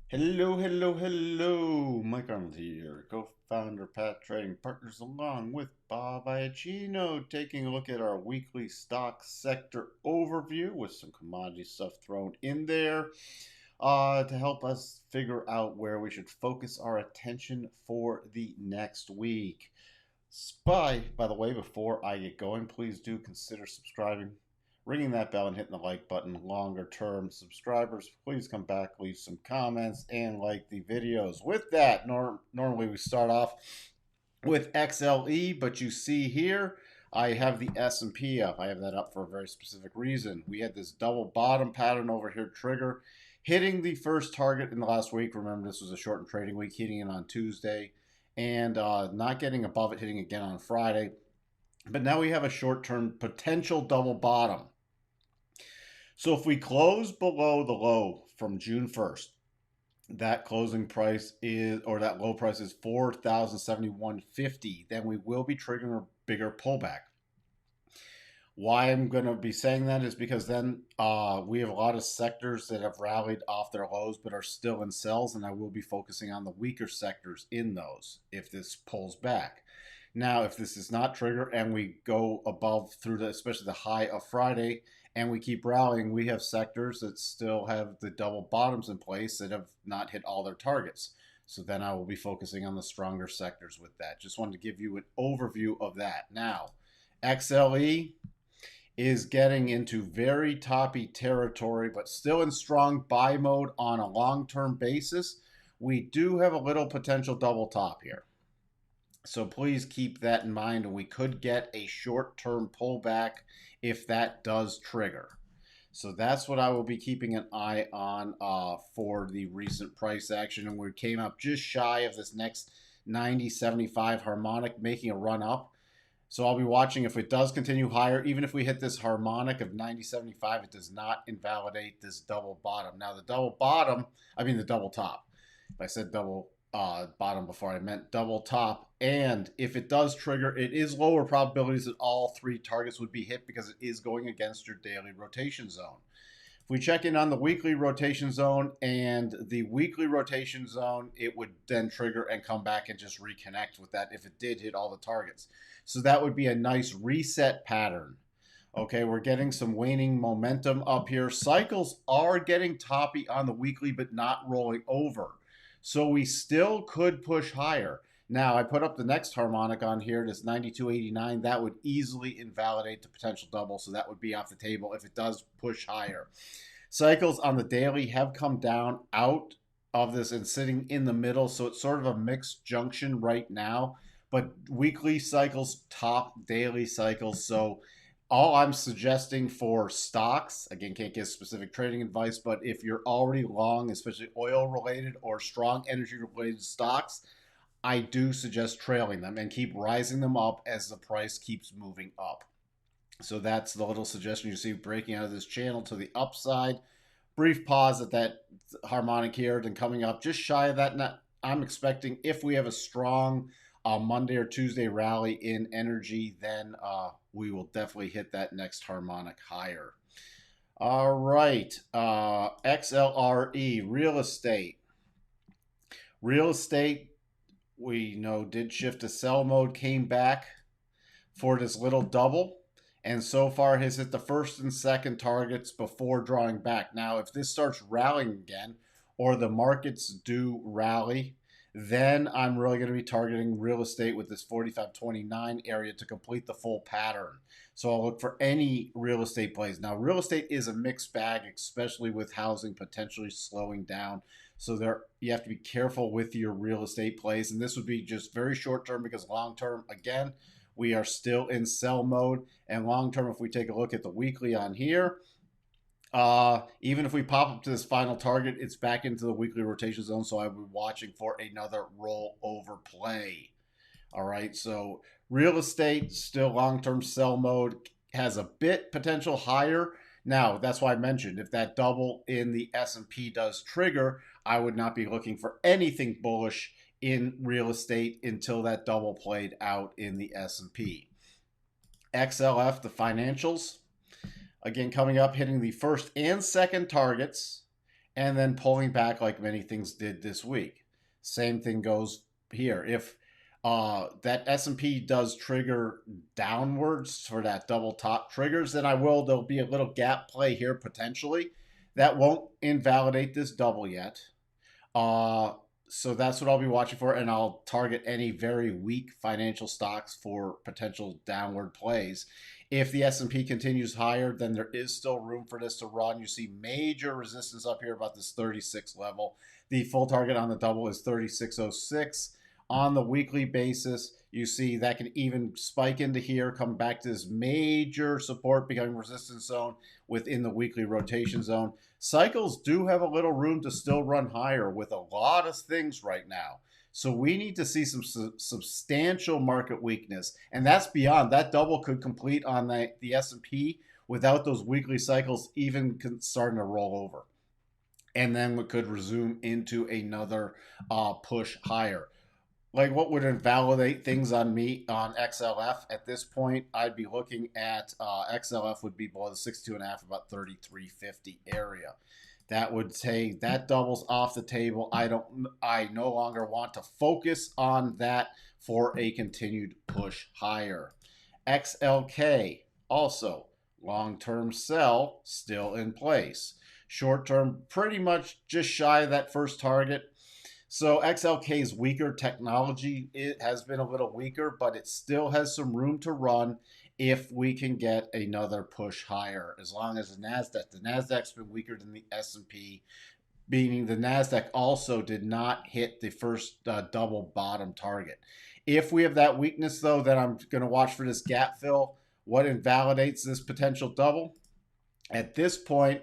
Hello. Mike Arnold here, co-founder, Pat Trading Partners, along with Bob Iacchino, taking a look at our weekly stock sector overview with some commodity stuff thrown in there to help us figure out where we should focus our attention for the next week. By the way, before I get going, please do consider subscribing, ringing that bell, and hitting the like button. Longer term subscribers, please come back, leave some comments, and like the videos. With that, normally we start off with XLE, but you see here, I have the S&P up. I have that up for a very specific reason. We had this double bottom pattern over here trigger, hitting the first target in the last week. Remember, this was a shortened trading week, hitting it on Tuesday, and not getting above it, hitting again on Friday. But now we have a short-term potential double bottom. So if we close below the low from June 1st, that closing price is, or that low price is 4,071.50, then we will be triggering a bigger pullback. Why I'm going to be saying that is because then we have a lot of sectors that have rallied off their lows but are still in sells, and I will be focusing on the weaker sectors in those if this pulls back. Now, if this is not trigger and we go above through especially the high of Friday, and we keep rallying, we have sectors that still have the double bottoms in place that have not hit all their targets. So then I will be focusing on the stronger sectors with that. Just wanted to give you an overview of that. Now, XLE is getting into very toppy territory, but still in strong buy mode on a long-term basis. We do have a little potential double top here. So please keep that in mind, and we could get a short-term pullback if that does trigger. So that's what I will be keeping an eye on for the recent price action. And we came up just shy of this next 90.75 harmonic, making a run up. So I'll be watching if it does continue higher. Even if we hit this harmonic of 90.75, it does not invalidate this double bottom. Now the double top. If I said double bottom before, I meant double top. And if it does trigger, it is lower probabilities that all three targets would be hit because it is going against your daily rotation zone. If we check in on the weekly rotation zone and the weekly rotation zone, it would then trigger and come back and just reconnect with that if it did hit all the targets. So that would be a nice reset pattern. Okay, we're getting some waning momentum up here. Cycles are getting toppy on the weekly, but not rolling over. So we still could push higher. Now, I put up the next harmonic on here, this 92.89. That would easily invalidate the potential double, so that would be off the table if it does push higher. Cycles on the daily have come down out of this and sitting in the middle, so it's sort of a mixed junction right now. But weekly cycles top daily cycles, so all I'm suggesting for stocks, again, can't give specific trading advice, but if you're already long, especially oil-related or strong energy-related stocks, I do suggest trailing them and keep rising them up as the price keeps moving up. So that's the little suggestion you see breaking out of this channel to the upside. Brief pause at that harmonic here, then coming up just shy of that. I'm expecting if we have a strong Monday or Tuesday rally in energy, then we will definitely hit that next harmonic higher. All right, XLRE, real estate. Real estate, we know, did shift to sell mode, came back for this little double, and so far has hit the first and second targets before drawing back. Now, if this starts rallying again, or the markets do rally, then I'm really going to be targeting real estate with this 45.29 area to complete the full pattern. So I'll look for any real estate plays. Now, real estate is a mixed bag, especially with housing potentially slowing down. So you have to be careful with your real estate plays. And this would be just very short term because long term, again, we are still in sell mode. And long term, if we take a look at the weekly on here, even if we pop up to this final target, it's back into the weekly rotation zone. So I will be watching for another rollover play. All right. So real estate, still long-term sell mode, has a bit potential higher. Now, that's why I mentioned if that double in the S&P does trigger, I would not be looking for anything bullish in real estate until that double played out in the S&P. XLF, the financials, again coming up, hitting the first and second targets, and then pulling back like many things did this week. Same thing goes here. If that S&P does trigger downwards for that double top triggers, then there'll be a little gap play here potentially. That won't invalidate this double yet. Uh, so that's what I'll be watching for, and I'll target any very weak financial stocks for potential downward plays. If the S&P continues higher, then there is still room for this to run. You see major resistance up here about this 36 level. The full target on the double is 36.06. On the weekly basis, you see that can even spike into here, come back to this major support, becoming resistance zone within the weekly rotation zone. Cycles do have a little room to still run higher with a lot of things right now. So we need to see some substantial market weakness, and that's beyond that double could complete on the S&P without those weekly cycles even starting to roll over, and then we could resume into another push higher. Like, what would invalidate things on me on XLF at this point? I'd be looking at XLF would be below the 62.5, about 33.50 area. That would say that doubles off the table. I no longer want to focus on that for a continued push higher. XLK also long-term sell still in place. Short-term pretty much just shy of that first target. So XLK's weaker technology, it has been a little weaker, but it still has some room to run if we can get another push higher. As long as the Nasdaq's been weaker than the S&P, meaning the Nasdaq also did not hit the first double bottom target. If we have that weakness, though, then I'm going to watch for this gap fill. What invalidates this potential double? At this point,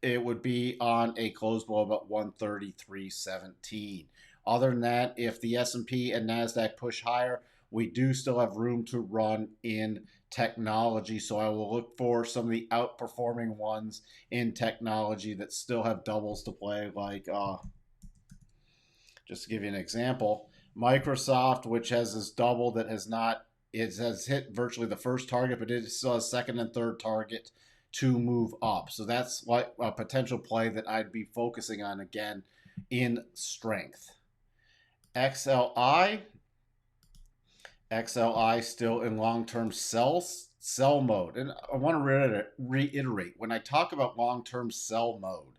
it would be on a close below about 133.17. Other than that, if the S&P and Nasdaq push higher, we do still have room to run in technology. So I will look for some of the outperforming ones in technology that still have doubles to play. Like, just to give you an example, Microsoft, which has this double that has hit virtually the first target, but it still has second and third target to move up. So that's like a potential play that I'd be focusing on again in strength. XLI still in long-term sell mode. And I want to reiterate, when I talk about long-term sell mode,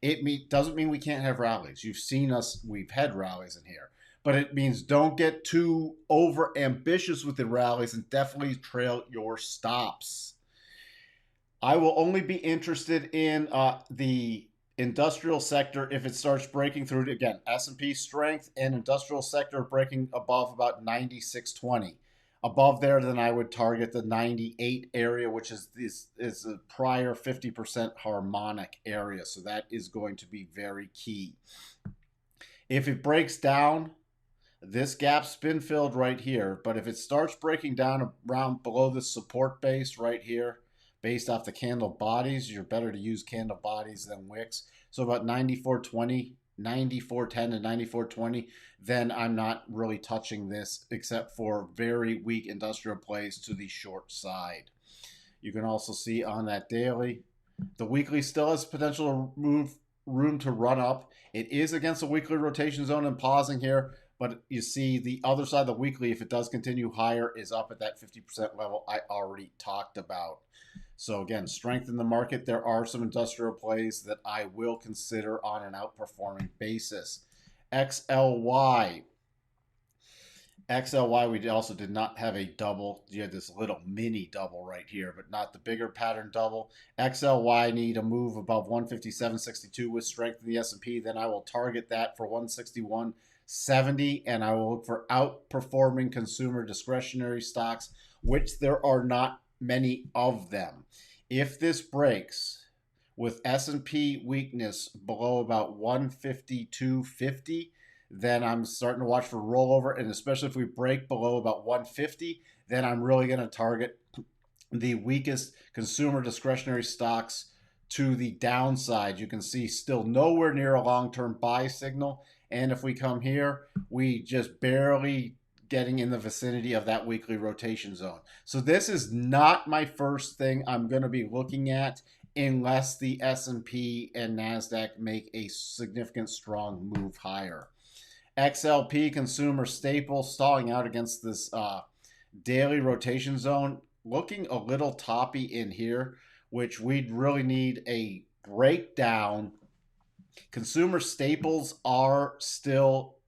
it doesn't mean we can't have rallies. You've seen us, we've had rallies in here. But it means don't get too over ambitious with the rallies and definitely trail your stops. I will only be interested in the industrial sector if it starts breaking through. Again, S&P strength and industrial sector breaking above about 96.20. Above there, then I would target the 98 area, which is a prior 50% harmonic area. So that is going to be very key. If it breaks down, this gap's been filled right here. But if it starts breaking down around below the support base right here, based off the candle bodies, you're better to use candle bodies than wicks. So about 94.20, 94.10 and 94.20, then I'm not really touching this except for very weak industrial plays to the short side. You can also see on that daily, the weekly still has potential room to run up. It is against a weekly rotation zone and pausing here, but you see the other side of the weekly, if it does continue higher, is up at that 50% level I already talked about. So again, strength in the market. There are some industrial plays that I will consider on an outperforming basis. XLY. We also did not have a double. You had this little mini double right here, but not the bigger pattern double. XLY need a move above 157.62 with strength in the S&P. Then I will target that for 161.70, and I will look for outperforming consumer discretionary stocks, which there are not many of them. If this breaks with S&P weakness below about 152.50, then I'm starting to watch for rollover, and especially if we break below about 150, then I'm really going to target the weakest consumer discretionary stocks to the downside. You can see still nowhere near a long-term buy signal, and if we come here, we just barely getting in the vicinity of that weekly rotation zone. So this is not my first thing I'm going to be looking at unless the S&P and NASDAQ make a significant strong move higher. XLP, consumer staple, stalling out against this daily rotation zone, looking a little toppy in here, which we'd really need a breakdown. Consumer staples are still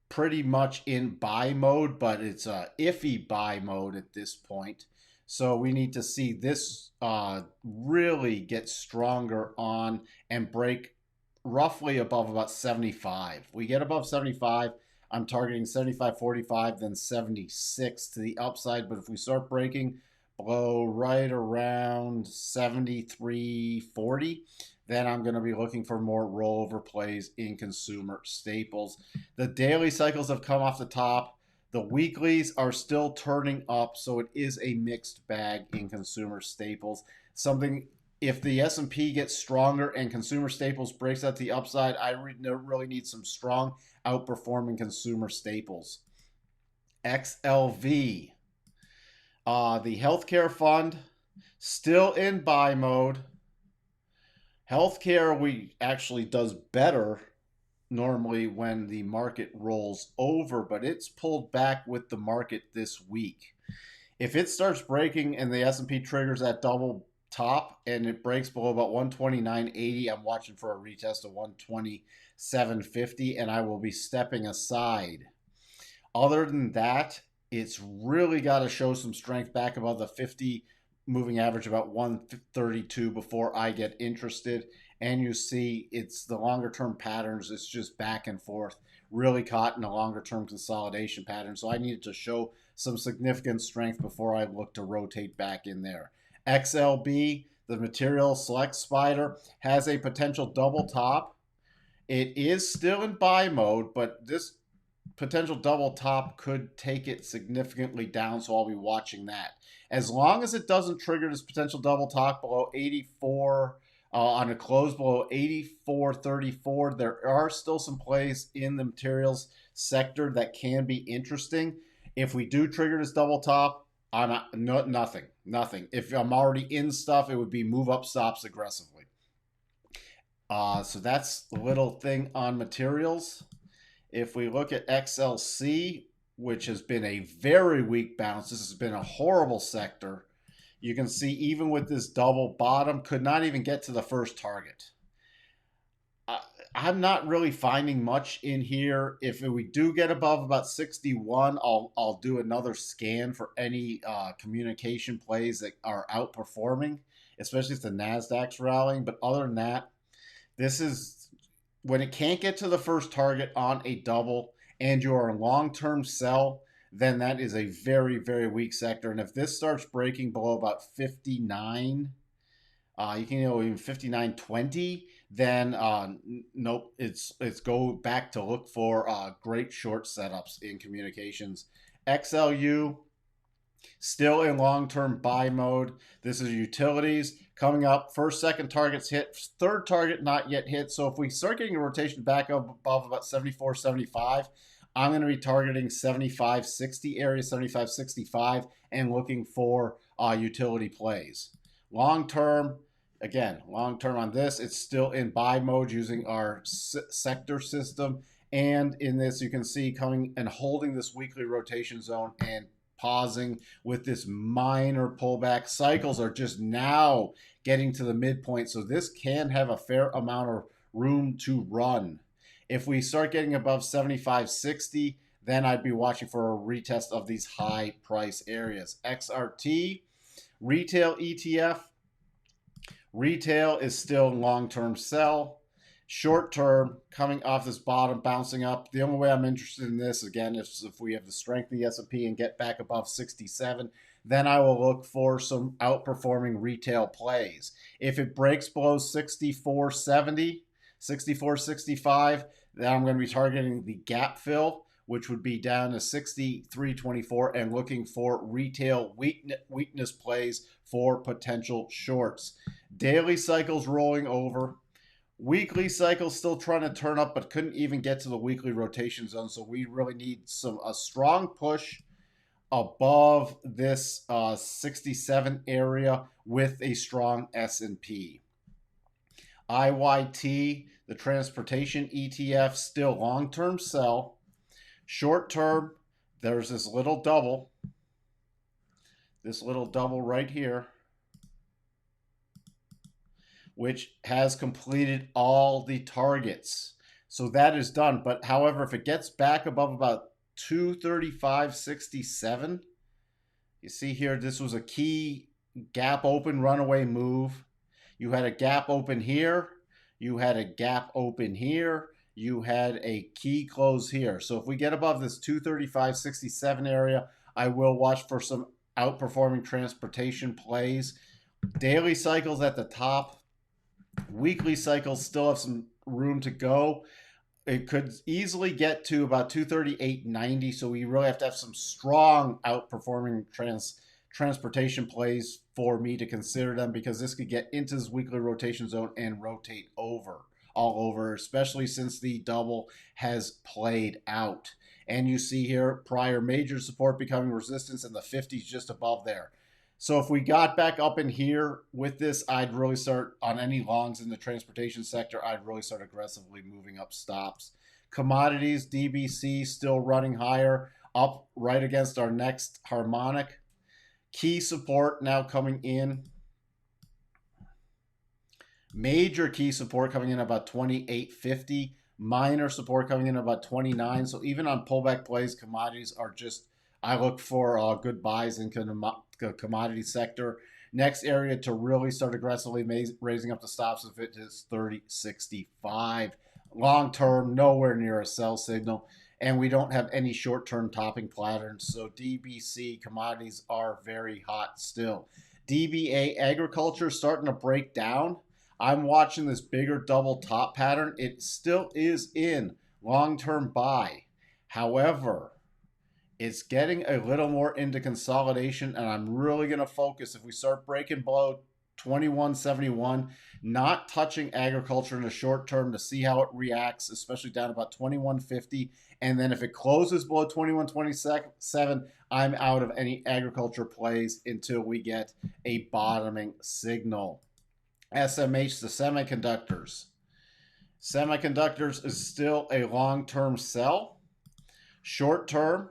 pretty much in buy mode, but it's a iffy buy mode at this point. So we need to see this really get stronger on and break roughly above about 75. We get above 75, I'm targeting 75.45, then 76 to the upside. But if we start breaking below right around 73.40, then I'm going to be looking for more rollover plays in consumer staples. The daily cycles have come off the top. The weeklies are still turning up, so it is a mixed bag in consumer staples. Something, if the S&P gets stronger and consumer staples breaks out the upside, I really need some strong outperforming consumer staples. XLV, the healthcare fund, still in buy mode. Healthcare we actually does better normally when the market rolls over, but it's pulled back with the market this week. If it starts breaking and the S&P triggers that double top and it breaks below about 129.80, I'm watching for a retest of 127.50, and I will be stepping aside. Other than that, it's really got to show some strength back above the 50 moving average, about 132, before I get interested. And you see it's the longer term patterns, it's just back and forth, really caught in a longer term consolidation pattern. So I needed to show some significant strength before I look to rotate back in there. XLB, the material select spider, has a potential double top. It is still in buy mode, but this potential double top could take it significantly down, so I'll be watching that. As long as it doesn't trigger this potential double top below 84, on a close below 84.34, there are still some plays in the materials sector that can be interesting. If we do trigger this double top, nothing. If I'm already in stuff, it would be move up stops aggressively. So that's the little thing on materials. If we look at XLC, which has been a very weak bounce, this has been a horrible sector. You can see even with this double bottom, could not even get to the first target. I'm not really finding much in here. If we do get above about 61, I'll do another scan for any communication plays that are outperforming, especially if the NASDAQ's rallying. But other than that, this is when it can't get to the first target on a double and you're a long-term sell, then that is a very, very weak sector. And if this starts breaking below about 59, you can even 59.20, then nope, it's go back to look for great short setups in communications. XLU, still in long-term buy mode. This is utilities coming up. First, second targets hit. Third target not yet hit. So if we start getting a rotation back up above about 74.75, I'm going to be targeting 75.60 area, 75.65, and looking for utility plays. Long-term, again, long-term on this, it's still in buy mode using our sector system. And in this, you can see coming and holding this weekly rotation zone and pausing with this minor pullback. Cycles are just now getting to the midpoint, so this can have a fair amount of room to run. If we start getting above 75.60, then I'd be watching for a retest of these high price areas. XRT Retail Etf. Retail is still long-term sell. Short term, coming off this bottom, bouncing up. The only way I'm interested in this, again, is if we have the strength of the S&P and get back above 67, then I will look for some outperforming retail plays. If it breaks below 64.70, 64.65, then I'm going to be targeting the gap fill, which would be down to 63.24, and looking for retail weakness plays for potential shorts. Daily cycles rolling over. Weekly cycle still trying to turn up, but couldn't even get to the weekly rotation zone. So we really need a strong push above this 67 area with a strong S&P. IYT, the transportation ETF, still long-term sell. Short-term, there's this little double right here, which has completed all the targets. So that is done. But however, if it gets back above about 235.67, you see here, this was a key gap open runaway move. You had a gap open here. You had a gap open here. You had a key close here. So if we get above this 235.67 area, I will watch for some outperforming transportation plays. Daily cycles at the top. Weekly cycles still have some room to go. It could easily get to about 238.90, so we really have to have some strong outperforming transportation plays for me to consider them, because this could get into this weekly rotation zone and rotate all over, especially since the double has played out. And you see here prior major support becoming resistance in the 50s just above there. So if we got back up in here with this, I'd really start on any longs in the transportation sector. I'd really start aggressively moving up stops. Commodities, DBC still running higher, up right against our next harmonic. Key support now coming in. Major key support coming in about 28.50. Minor support coming in about 29. So even on pullback plays, commodities are just, I look for good buys in the commodity sector. Next area to really start aggressively raising up the stops if it is 30.65. Long term, nowhere near a sell signal. And we don't have any short-term topping patterns. So DBC commodities are very hot still. DBA agriculture starting to break down. I'm watching this bigger double top pattern. It still is in long-term buy. However, it's getting a little more into consolidation, and I'm really going to focus if we start breaking below 21.71, not touching agriculture in the short term to see how it reacts, especially down about 21.50. And then if it closes below 21.27, I'm out of any agriculture plays until we get a bottoming signal. SMH, the semiconductors. Semiconductors is still a long-term sell. Short term,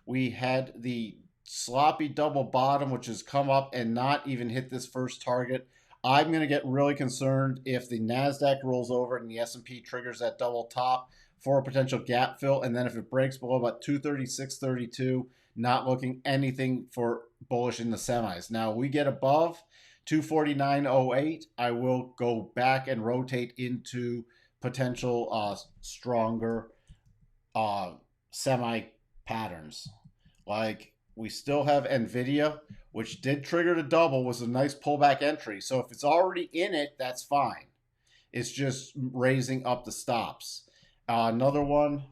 we had the sloppy double bottom, which has come up and not even hit this first target. I'm going to get really concerned if the NASDAQ rolls over and the S&P triggers that double top for a potential gap fill. And then if it breaks below about 236.32, not looking anything for bullish in the semis. Now we get above 249.08, I will go back and rotate into potential stronger semi patterns. Like we still have Nvidia, which did trigger the double, was a nice pullback entry. So if it's already in it, that's fine. It's just raising up the stops. Another one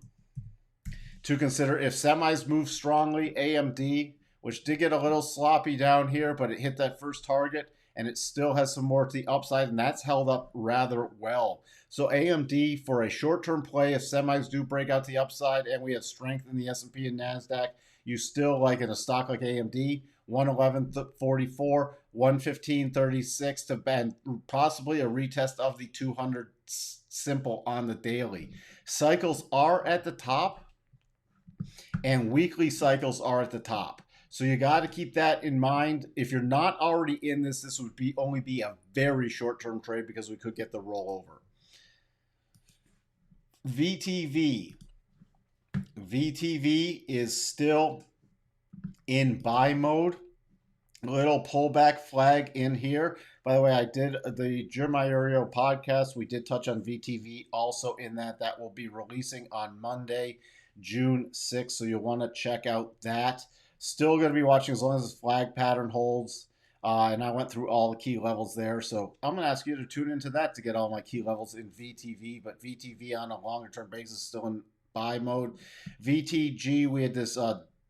to consider, if semis move strongly, AMD, which did get a little sloppy down here, but it hit that first target and it still has some more to the upside, and that's held up rather well. So AMD for a short-term play, if semis do break out to the upside and we have strength in the S&P and NASDAQ, you still like in a stock like AMD, 111.44, 115.36 to bend, possibly a retest of the 200 simple on the daily. Cycles are at the top and weekly cycles are at the top. So you got to keep that in mind. If you're not already in this, this would only be a very short-term trade because we could get the rollover. VTV. VTV is still in buy mode. Little pullback flag in here. By the way, I did the Jeremiah Ario podcast. We did touch on VTV also in that. That will be releasing on Monday, June 6th. So you'll want to check out that. Still going to be watching as long as this flag pattern holds. And I went through all the key levels there. So I'm going to ask you to tune into that to get all my key levels in VTV. But VTV on a longer term basis still in buy mode. VTG, we had this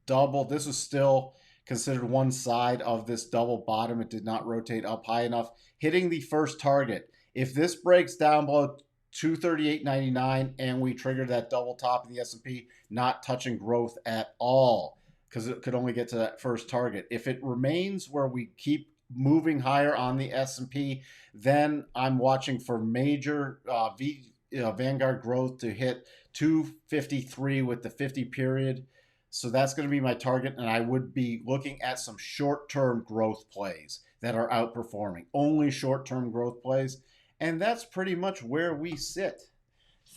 double. This was still considered one side of this double bottom. It did not rotate up high enough. Hitting the first target. If this breaks down below 238.99 and we trigger that double top in the S&P, not touching growth at all because it could only get to that first target. If it remains where we keep moving higher on the S&P, then I'm watching for major Vanguard growth to hit 253 with the 50 period. So that's going to be my target, and I would be looking at some short-term growth plays that are outperforming. Only short-term growth plays, and that's pretty much where we sit.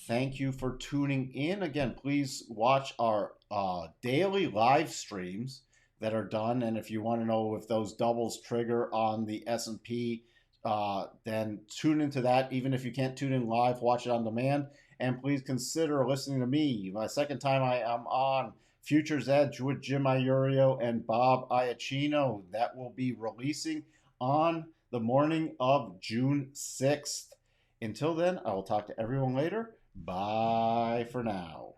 Thank you for tuning in. Again, please watch our daily live streams that are done. And if you want to know if those doubles trigger on the S&P, then tune into that. Even if you can't tune in live, watch it on demand. And please consider listening to me. My second time I am on Futures Edge with Jim Iorio and Bob Iacchino. That will be releasing on the morning of June 6th. Until then, I will talk to everyone later. Bye for now.